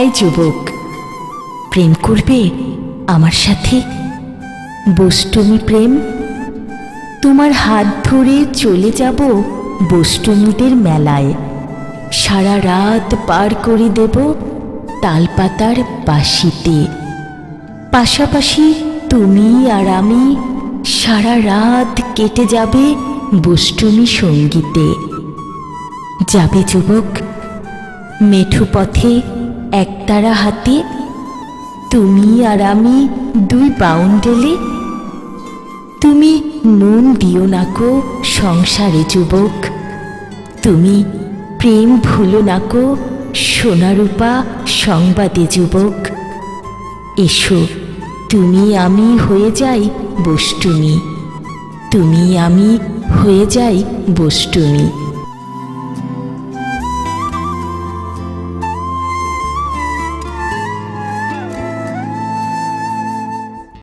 এই যুবক, প্রেম করবে আমার সাথে? বষ্টমী প্রেম। তোমার হাত ধরে চলে যাব বষ্টমীদের মেলায়। সারা রাত পার করে দেব তালপাতার বাঁশিতে। পাশাপাশি তুমি আর আমি সারা রাত কেটে যাবে বষ্টমী সঙ্গীতে। যাবে যুবক, মেঠো পথে একতারা হাতে, তুমি আর আমি দুই বাউন্ডেলে। তুমি মন দিও নাকো সংসারে যুবক, তুমি প্রেম ভুলো নাকো সোনারূপা সংবাদে যুবক। এসো, তুমি আমি হয়ে যাই বষ্টমী, তুমি আমি হয়ে যাই বষ্টমী।